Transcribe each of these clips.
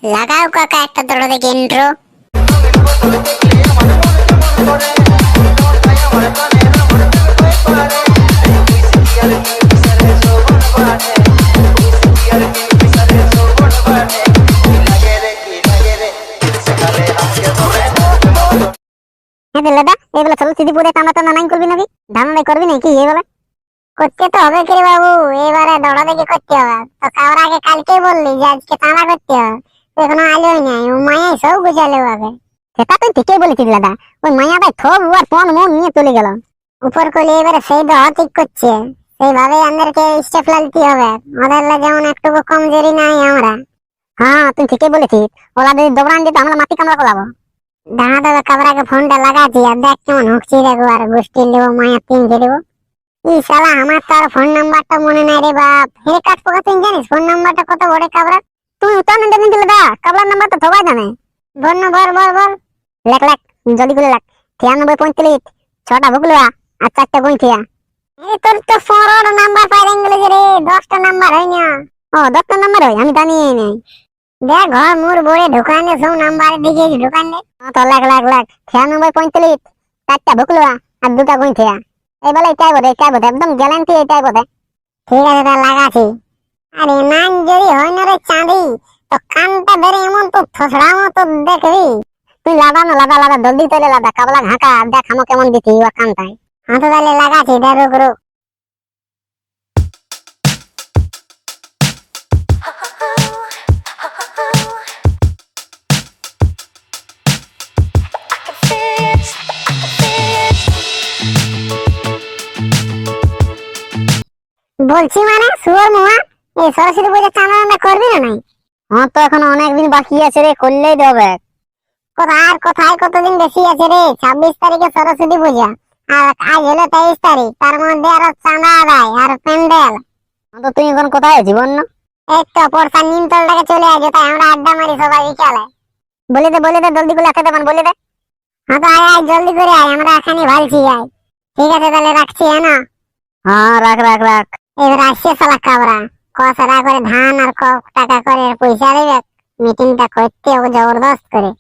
লাগাও কাকা একটা তোড়ো দেখি ইন্ট্রো। হ্যাঁ দাদা এগুলো চলো সিধি পুরে টানা টানা নাই করবি নাকি ধান করবি নাকি এগুলো করতে তো হবে কি রে বাবু, এবারে দড়া দেখে করতে হবে। তো কাওর আগে কালকেই বললি যে আজকে টানা করতে হবে, এখনো আলোই নাই। ও মায়াই সব গুছালে হবে। সেটা তুই ঠিকই বলেছিস দাদা, ওই মায়াটাই থব আর পন মন নিয়ে চলে গেল উপর কলে। এবারে সেই দড়া ঠিক করছে, সেইভাবে আমাদেরকে স্টেপ লাগতে হবে। ওদের যেমন একটুকু কমজোরি নাই আমরা। হ্যাঁ তুই ঠিকই বলেছিস, ওরা যদি দৌড়ান দিত আমরা মাটি কামড়া করাবো। দাঁড়া দাদা কাবরাকে ফোনটা লাগাচ্ছি আর দেখ কেমন হুকছি দেখো। আর গোষ্ঠীর দেবো মায়া তিন দেবো। ই শালা আমার তো আর ফোন নাম্বারটা মনে নাই রে বাপ। হে কাট পোকা তুই জানিস ফোন নাম্বারটা কত বড় কাবরা? তুই উত্তর না দেবেন দিলে দা কাবলার নাম্বারটা সবাই জানে। বল না বল বল বল। লেখ লেখ জলদি করে লেখ। 93 35 6টা ভুগলুয়া আর 4টা গুইঠিয়া। এই তোর তো 16টা নাম্বার পাই গেল যে রে, 10টা নাম্বার হয় না। ও 10টা নাম্বার হয় আমি জানিই নাই। দেখ ঘর মোর বড়ে ঢোকানে সব নাম্বার দিকে ঢোকানে। তো লেখ লেখ লেখ 96 35 4টা ভুগলুয়া আর 2টা গুইঠিয়া। এবারে এটাই বোধ একদম গ্যারান্টি এটাই বোধ। ঠিক আছে তা লাগাছি। আরে নান যদি হয় না রে চাঁদি, তো কানটা ধরে এমন তো থসড়া মতো দেখবি। তুই লাদা না লাদা লাদা জলদি তোলে লাদা কাবলা ঘাকা দেখ আমো কেমন দিতি ও কানটাই। হ্যাঁ তো তাহলে লাগাছি দে রুক রুক। বলছি মানে সুয়ার মুয়া এই সরস্বতী পূজা চাঁদা করবি না নাই? হ্যাঁ তো এখন অনেকদিন বাকি আছে রে, করলেই দেবে। আর কোথায় কতদিন বেশি আছে রে? 26 তারিখে সরস্বতী পূজা আর আজ হলো 23 তারিখ। তার মধ্যে আরো চাঁদা আদায় আর প্যান্ডেল। তো তুই এখন কোথায় আছিস বল না? এই তো পরশা নিমতলটাকে চলে আসে, তাই আমরা আড্ডা মারি সবাই বিকালে। বলে দে জলদি করে আসতে দেবেন বলে দে। হ্যাঁ তো আয় আয় জলদি করে আয়, আমরা এখানে ভালছি আয়। ঠিক আছে তাহলে রাখছি হ্যাঁ না? হ্যাঁ রাখ রাখ রাখ। এবার আসছে শালা কাবরা, কসরা করে ধান আর ক টাকা করে পয়সা দেবে। মিটিংটা করতে হবে জবরদস্ত করে।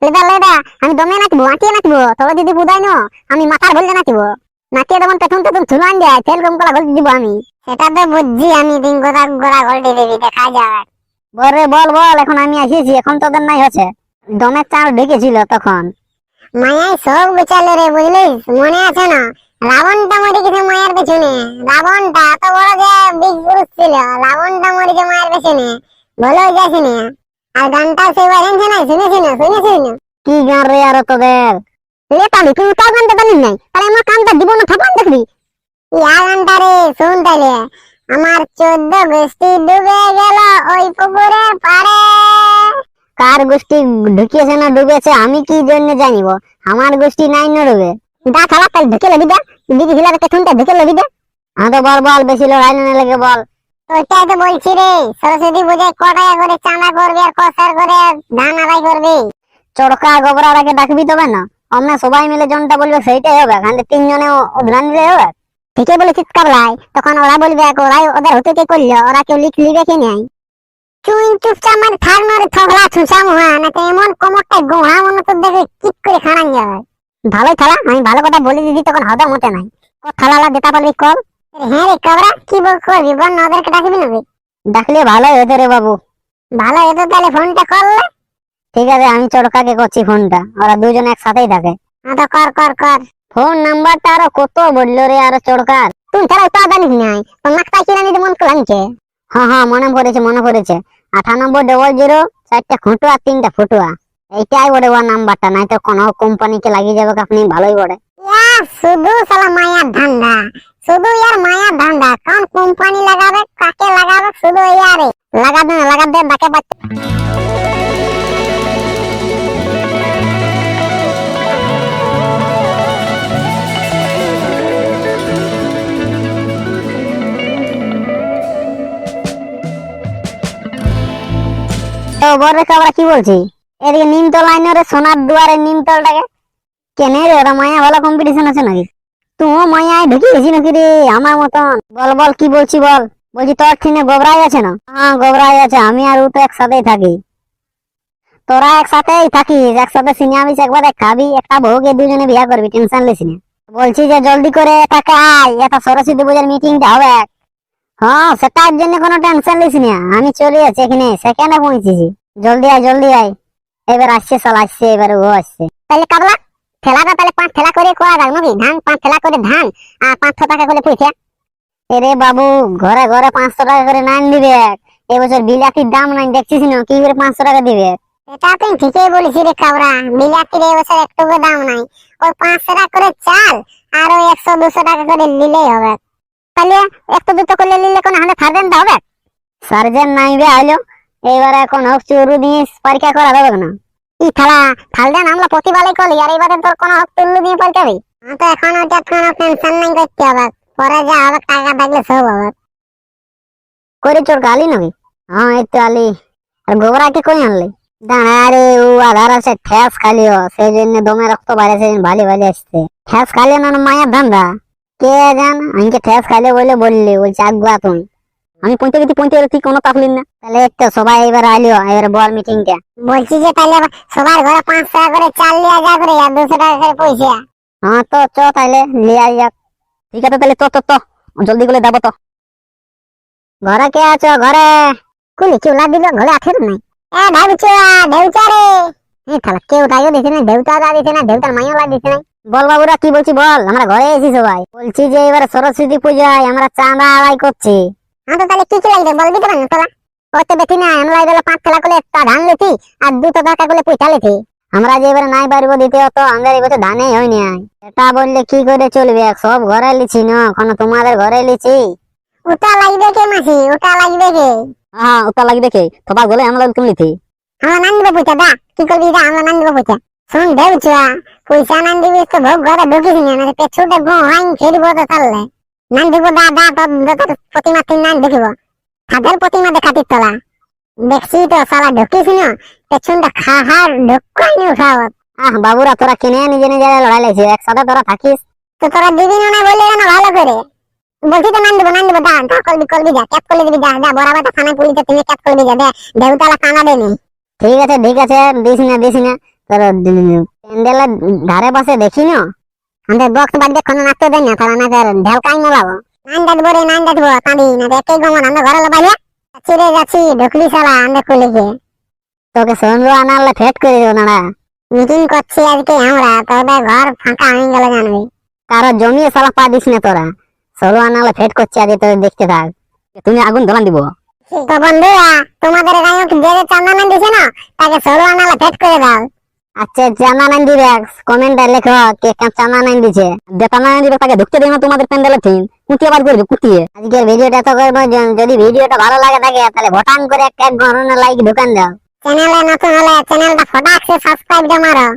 লেদা লেদা আমি দমে নাচবো আঁটিয়ে নাচবো, তবে যদি বুঝাই না আমি মাথার ভুলতে নাচবো। নাচিয়ে দেবো পেছন পেছন ছুলান যায় তেল কম কলা গলতে দিব আমি। সেটা তো বুঝছি আমি, দিন গোড়া গোড়া গলতে দেবি দেখা যাবে। বল বল বল এখন আমি আসিয়েছি, এখন তোদের নাই হচ্ছে। দমের চাল ঢেকেছিল তখন। মায়াই সব গুছালো রে বুঝলিস, মনে আছে না? রাবণটা মরে গেছে মায়ের পেছনে। রাবণটা এত বড় যে বিগ পুরুষ ছিল, রাবণটা মরে গেছে মায়ের পেছনে বলেও যাচ্ছে না। আর গানটা সেবার জানছে না, শুনেছি না। কি গান রে আর তোদের? লেতালি তুই তাও গানটা জানিস নাই? তাহলে আমার কানটা দিব না থাপান দেখবি। ইয়া গানটা রে শুন তাইলে। আমার 14 গোষ্ঠী ডুবে গেল ওই পুকুরের পাড়ে। কার গোষ্ঠী ঢুকিয়েছে না ডুবেছে আমি কি জন্য জানিব? আমার গোষ্ঠী নাই না ডুবে। দা খালা তাই ঢুকে লবি দা, দিদি হিলার পেছনটা ঢুকে লবি দা। হ্যাঁ তো বল বল, বেশি লড়াই না লাগে বল। ওইটাই তো বলছি রে, সরস্বতী পূজায় ক টাকা করে চাঁদা করবি আর কসার করে ধান আদায় করবি? চড়কা গোবরার আগে ডাকবি তবে না? আমরা সবাই মিলে জনটা বলবে সেইটাই হবে, খালি 3 জনে উদ্ধান দিলে হবে। ঠিকই বলেছিস কাবলাই, তখন ওরা বলবে ওরাই ওদের হতে কে করলো, ওরা কেউ লিখে কি নাই। তুই চুপচাপ মানে থাক না রে থগলা ছুঁচা মুহা, না তো এমন কোমরটায় গোহা মনে তো দেখে কিপ করে খাড়ান যাবে। ভালোই থালা, আমি ভালো কথা বলে দিদি তখন হদম হতে নাই। ও থালালা দেতা পারবি কল। হ্যাঁ রে কাবরা কি করবি বল না, ওদেরকে ডাকবি নাকি? ডাকলে ভালো হতো রে বাবু। ভালো হতো তাহলে ফোনটা করলে। ঠিক আছে আমি চড়কাকে করছি ফোনটা, ওরা দুজন একসাথেই থাকে। হ্যাঁ তো কর কর কর। ফোন নাম্বারটা আরো কত বললো রে আর চড়কার। তুই তাহলে তো জানিস নাই, তোর নাকটা কিনা নিতে মন করলামছে। হ্যাঁ মনে পড়েছে 9800 4টা খুঁটুয়া 3টা ফুটুয়া। এইটাই বড় ওর নাম্বারটা, নাই তো কোনো কোম্পানিকে লাগিয়ে যাবে আপনি ভালোই বড়ে। শুধু শালা মায়ার ধান্দা, শুধু ইয়ার মায়ার ধান্দা। কোন কোম্পানি লাগাবে কাকে লাগাবে শুধু ইয়ারে লাগা দে ডাকে বাচ্চা। তো বড় কাবরা কি বলছি, এদিকে নিমতল আইনরে সোনার দুয়ারে নিমতলটাকে কেনে রে? ওরা মায়া ভালো কম্পিটিশন আছে নাকি? তুই মায়ায় ঢুকি গেছি নাকি রে আমার মতন? বল বল কি বলছি বল। বলছি তোর ঠিনে গোবরাই আছে না? হ্যাঁ গোবরাই আছে, আমি আর ও তো একসাথেই থাকি। তোরা একসাথেই থাকিস, একসাথে সিনেমা একবারে খাবি, একটা বউকে দুজনে বিয়ে করবি, টেনশন লিস না। বলছি যে জলদি করে এটাকে আয়, এটা সরস্বতী পূজার মিটিংটা হবে। হ্যাঁ সেটার জন্য কোনো টেনশন লিস না, আমি চলে যাচ্ছি, এখানে সেকেন্ডে পৌঁছেছি। জলদি আয় জলদি আয়। এবার আসছে সাল আসছে, এবারে ও আসছে। তাহলে কাবলা ঠেলাটা তাহলে 5 ঠেলা করে করা যাক নাকি? ধান 5 ঠেলা করে ধান আর 500 টাকা করে পয়সা। এরে বাবু ঘরে ঘরে 500 টাকা করে নাইন দিবে। এবছর বিলাতির দাম নাই, দেখছিস না কি করে 500 টাকা দিবে। এটা তুই ঠিকই বলেছিস রে কাবরা, বিলাতির এবছর একটু দাম নাই। ওই 500 টাকা করে চাল আর ওই 100-200 টাকা করে নিলেই হবে। তাহলে একটু দুটো করলে নিলে কোনো হাতে সার্জেন্ট হবে? সার্জেন্ট নাই বে আইলো, এবারে এখন হোক চুরু দিয়ে পরীক্ষা করা যাবে না। ই থালা ফালদেন আমরা প্রতিবারই করি, আর এবারে তোর কোনো হোক চুরু দিয়ে পরীক্ষাবি? তো এখন ওটা কোনো টেনশন নাই করতে হবে, পরে যা হবে টাকা থাকলে সব হবে। করে চোর গালি নাকি? হ্যাঁ এই তো আলি। আর গোবরাকে কই আনলি? দাঁড়া রে, ও আধার আছে ঠেস খালিও, সেই জন্য দমে রক্ত বাইরে, সেই জন্য ভালি ভালি আসছে। ঠেস খালিও না মায়ের ধান্দা, কে জান। আমাকে ঠেস খাইলে বললি বলছে আগুয়া তুমি। আমি পৌঁছে গেছি, পৌঁছে গেছি, কোনো তাকলিন না। তাহলে তো সবাই এবার আইলিও, এবার বল মিটিংটা। বলছি যে তাহলে সবার ঘরে 5 টাকা করে চাল লিয়া যা করে, আর 200 টাকা করে পয়সা। হ্যাঁ তো চ তাইলে লিয়া যাক। ঠিক আছে তাহলে তো জলদি করে দেবো তো। ঘরে কে আছো ঘরে? কুলি চুলা দিল ঘরে আছে নাই? ঢেউচা রে। এই থালা কেউ তাইও দিছে না, ঢেউচা দা দিছে না, ঢেউচার মাইও লা দিছে না। বল বাবুরা কি বলছি বল, আমরা ঘরে এসেছি সবাই। বলছি যে এবার সরস্বতী পূজায় আমরা চাঁদা আদায় করছি। হ্যাঁ তো তাহলে কি কি লাগবে বলবি তো না তোলা? ওতে বেশি না, আমরা এবার 5 ঠেলা করে একটা ধান লেছি আর 200 টাকা করে পয়সা লেছি। আমরা যে এবার নাই পারবো দিতে, তো আমাদের এবছর ধানেই হয়নি। এটা বললে কি করে চলবে, সব ঘরে লিছি না, এখন তোমাদের ঘরে লিছি। ওটা লাগবে কে মাসি, ওটা লাগবে কে? হ্যাঁ ওটা লাগবে কে, তোমার বলে আমরা তুমি লিছি। আমরা নান দিব পয়সা দা, কি করবি দা, আমরা নান দিব পয়সা। শুন দেউচা, পয়সা নান দিবি তো ভোগ ঘরে ঢুকিস না, পেছুটে হাইন ফেরবো তো তাহলে। নান দিব দা দা, তোর প্রতিমা 3 নান দেখিব, তাদের প্রতিমা দেখাতিস তোলা। দেখছি তো সালা ঢুকিস না, পেছনটা খাহার ঢুকাইনি উঠাও। বাবুরা তোরা কিনে নিজে নিজে লড়াই লাগছে, একসাথে তোরা থাকিস তো তোরা দিবি না বললে না ভালো করে। বলছি তো নান দিব দা, দা করবি যা, ক্যাপ করে দিবি, যা বরাবর থানায় পুলিশে তুমি ক্যাপ করে দিবি, দে দেউতালা কানা দেনি। ঠিক আছে দিস না তোর প্যান্ডেলের ধারে বসে দেখি না, আমাদের বক্স বাদ দেখো নাচতে দেয় না, তারা না ঢেলকাই মোলাবো। নান ডাকবো রে, নান ডাকবো, কাঁদি না একই গমন, আমরা ঘরে লবাইলে চিরে যাচ্ছি ঢুকলি সালা আমাদের কুলিকে। তোকে সন্ধ্যা আনালে ফেট করে দেবো না। মিটিং করছি আজকে আমরা, তোদের ঘর ফাঁকা হয়ে গেলে জানবি। কারো জমিয়ে সালা পা দিস না তোরা, 16 আনালে ফেট করছি আজকে, তোদের দেখতে থাক। তুমি আগুন ধরান দিব তো বন্ধুরা, তোমাদের গায়ক যে চান্দা নান দিছে না, তাকে 16 আনালে ফেট করে দাও। আচ্ছা চান্দা নান দিবে, কমেন্টে লেখো কে চান্দা নান দিছে। যে চান্দা নান দিবে তাকে ঢুকতে দেবে না তোমাদের প্যান্ডেলের থিম, কুটিয়ে বার করবে কুটিয়ে। আজকের ভিডিওটা তো করবো, যদি ভিডিওটা ভালো লাগে থাকে তাহলে ভটান করে এক ধরনের লাইক ঢুকান দাও। চ্যানেলে নতুন হলে চ্যানেলটা ফটাক সাবস্ক্রাইব মারো।